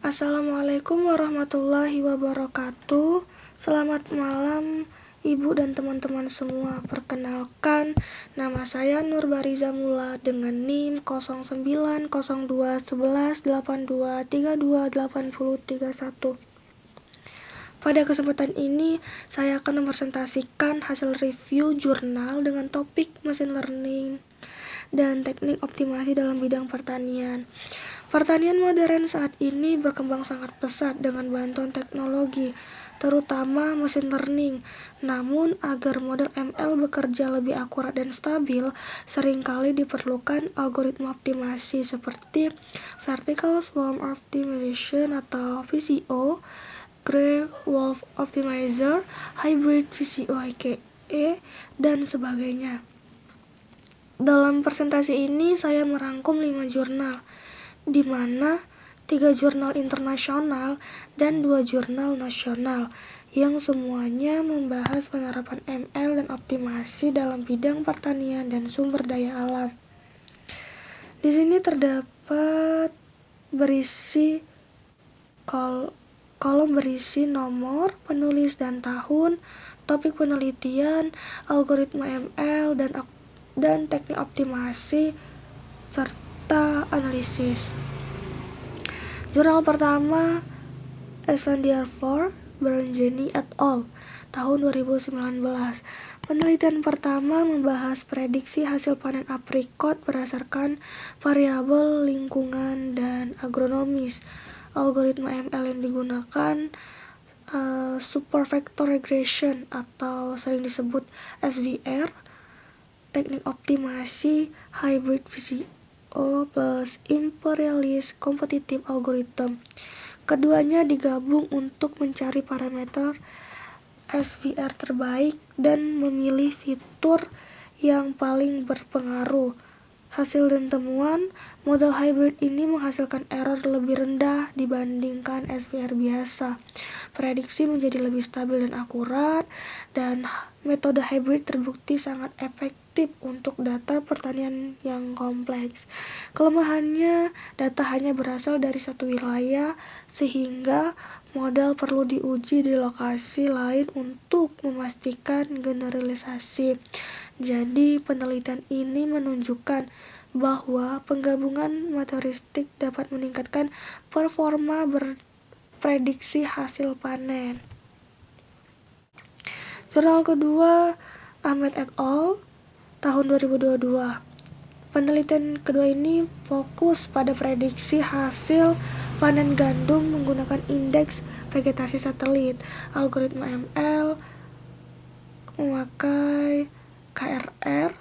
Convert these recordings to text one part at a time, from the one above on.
Assalamualaikum warahmatullahi wabarakatuh. Selamat malam Ibu dan teman-teman semua. Perkenalkan, nama saya Nurbariza Mula dengan NIM 09021182323081. Pada kesempatan ini, saya akan mempresentasikan hasil review jurnal dengan topik Machine Learning dan teknik optimasi dalam bidang pertanian. Pertanian modern saat ini berkembang sangat pesat dengan bantuan teknologi, terutama machine learning. Namun, agar model ML bekerja lebih akurat dan stabil, seringkali diperlukan algoritma optimasi seperti Vertical Swarm Optimization atau VSO, Grey Wolf Optimizer, Hybrid VSO IKE, dan sebagainya. Dalam presentasi ini, saya merangkum 5 jurnal, di mana 3 jurnal internasional dan 2 jurnal nasional yang semuanya membahas penerapan ML dan optimasi dalam bidang pertanian dan sumber daya alam. Di sini terdapat kolom berisi nomor, penulis dan tahun, topik penelitian, algoritma ML dan teknik optimasi serta analisis. Jurnal pertama Esfandiar-4, Berenjeni et al. Tahun 2019. Penelitian pertama membahas prediksi hasil panen aprikot berdasarkan variabel lingkungan dan agronomis. Algoritma ML yang digunakan Supervector Regression atau sering disebut SVR, teknik optimasi Hybrid VSO plus Imperialist Competitive Algorithm. Keduanya digabung untuk mencari parameter SVR terbaik dan memilih fitur yang paling berpengaruh. Hasil dan temuan, model hybrid ini menghasilkan error lebih rendah dibandingkan SVR biasa. Prediksi menjadi lebih stabil dan akurat, dan metode hybrid terbukti sangat efektif untuk data pertanian yang kompleks. Kelemahannya, data hanya berasal dari satu wilayah, sehingga model perlu diuji di lokasi lain untuk memastikan generalisasi. Jadi, penelitian ini menunjukkan bahwa penggabungan materialistik dapat meningkatkan performa prediksi hasil panen. Jurnal kedua Ahmed et al. Tahun 2022. Penelitian kedua ini fokus pada prediksi hasil panen gandum menggunakan indeks vegetasi satelit. Algoritma ML memakai KRR,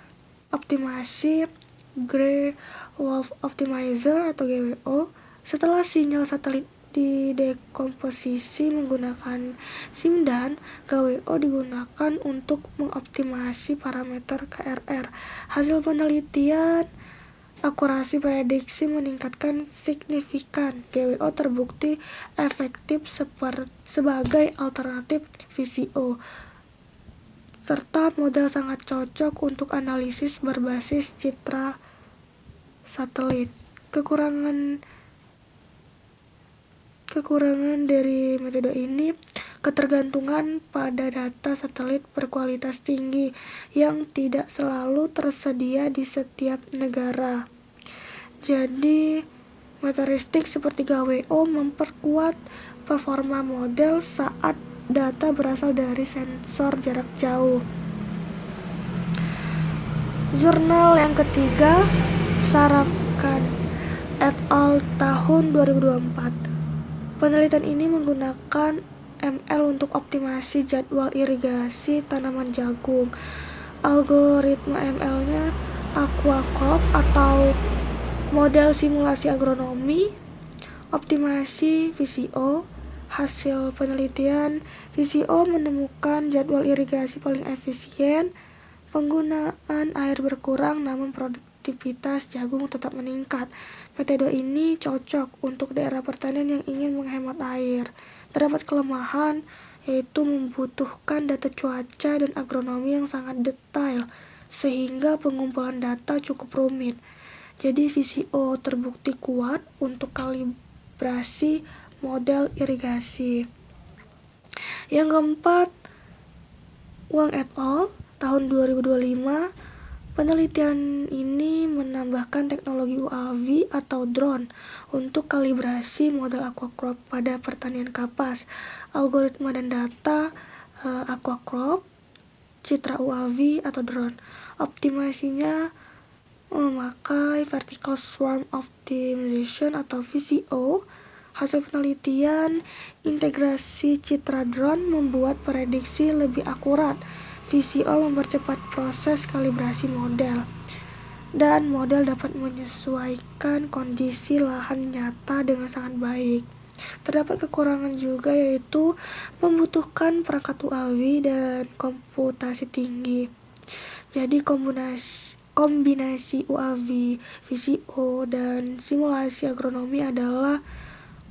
optimasi Grey Wolf Optimizer atau GWO. Setelah sinyal satelit didekomposisi menggunakan SIMDAN, GWO digunakan untuk mengoptimasi parameter KRR. Hasil penelitian, akurasi prediksi meningkatkan signifikan. GWO terbukti efektif sebagai alternatif VSO, serta model sangat cocok untuk analisis berbasis citra satelit. Kekurangan dari metode ini, ketergantungan pada data satelit berkualitas tinggi yang tidak selalu tersedia di setiap negara. Jadi, materialistik seperti GWO memperkuat performa model saat data berasal dari sensor jarak jauh. Jurnal yang ketiga, Sarafkan et al. Tahun 2024. Penelitian ini menggunakan ML untuk optimasi jadwal irigasi tanaman jagung. Algoritma ML-nya Aquacrop atau model simulasi agronomi, optimasi VSO. Hasil penelitian, VSO menemukan jadwal irigasi paling efisien, penggunaan air berkurang namun produktivitas jagung tetap meningkat. Metode ini cocok untuk daerah pertanian yang ingin menghemat air. Terdapat kelemahan, yaitu membutuhkan data cuaca dan agronomi yang sangat detail, sehingga pengumpulan data cukup rumit. Jadi VSO terbukti kuat untuk kalibrasi model irigasi. Yang keempat, Wang et al. Tahun 2025, penelitian ini menambahkan teknologi UAV atau drone untuk kalibrasi model aquacrop pada pertanian kapas. Algoritma dan data aquacrop, citra UAV atau drone. Optimasinya memakai Vertical Swarm Optimization atau VSO. Hasil penelitian, integrasi citra drone membuat prediksi lebih akurat. VSO mempercepat proses kalibrasi model, dan model dapat menyesuaikan kondisi lahan nyata dengan sangat baik. Terdapat kekurangan juga, yaitu membutuhkan perangkat UAV dan komputasi tinggi. Jadi kombinasi UAV, VSO, dan simulasi agronomi adalah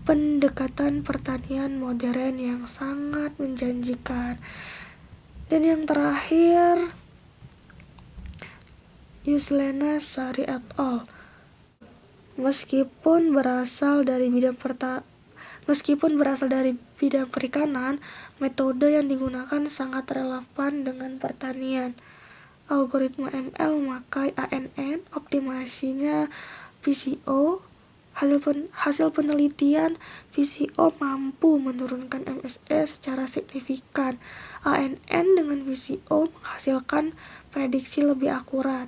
pendekatan pertanian modern yang sangat menjanjikan. Dan yang terakhir, Yuslena Sari et al. Meskipun berasal dari bidang perikanan, metode yang digunakan sangat relevan dengan pertanian. Algoritma ML memakai ANN, optimasinya VSO. Hasil penelitian, VSO mampu menurunkan MSE secara signifikan. ANN dengan VSO menghasilkan prediksi lebih akurat.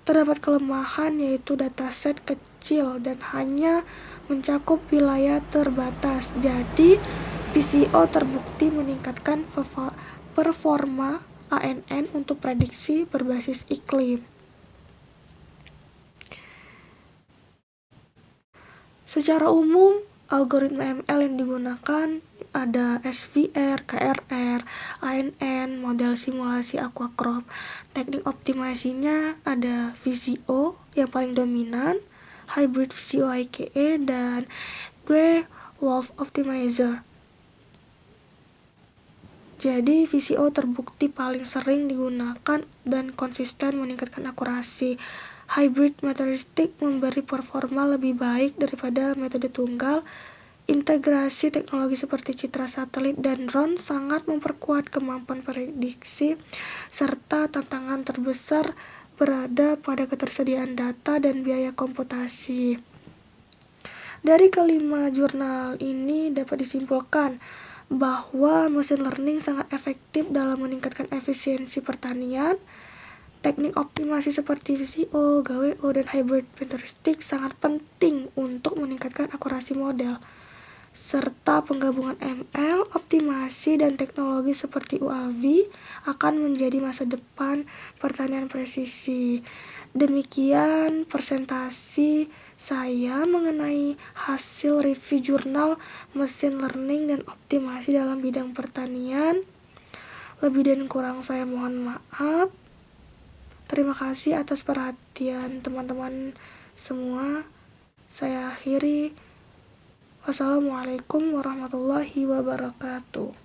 Terdapat kelemahan, yaitu dataset kecil dan hanya mencakup wilayah terbatas. Jadi, VSO terbukti meningkatkan performa ANN untuk prediksi berbasis iklim. Secara umum, algoritma ML yang digunakan ada SVR, KRR, ANN, model simulasi aquacrop. Teknik optimasinya ada VSO yang paling dominan, Hybrid VSO IKE, dan Gray-Wolf Optimizer. Jadi VSO terbukti paling sering digunakan dan konsisten meningkatkan akurasi. Hybrid metodistik memberi performa lebih baik daripada metode tunggal. Integrasi teknologi seperti citra satelit dan drone sangat memperkuat kemampuan prediksi, serta tantangan terbesar berada pada ketersediaan data dan biaya komputasi. Dari kelima jurnal ini dapat disimpulkan bahwa mesin learning sangat efektif dalam meningkatkan efisiensi pertanian. Teknik optimasi seperti VSO, GWO, dan hybrid metodistik sangat penting untuk meningkatkan akurasi model, serta penggabungan ML, optimasi, dan teknologi seperti UAV akan menjadi masa depan pertanian presisi. Demikian presentasi saya mengenai hasil review jurnal mesin learning dan optimasi dalam bidang pertanian. Lebih dan kurang saya mohon maaf. Terima kasih atas perhatian teman-teman semua. Saya akhiri. Wassalamualaikum warahmatullahi wabarakatuh.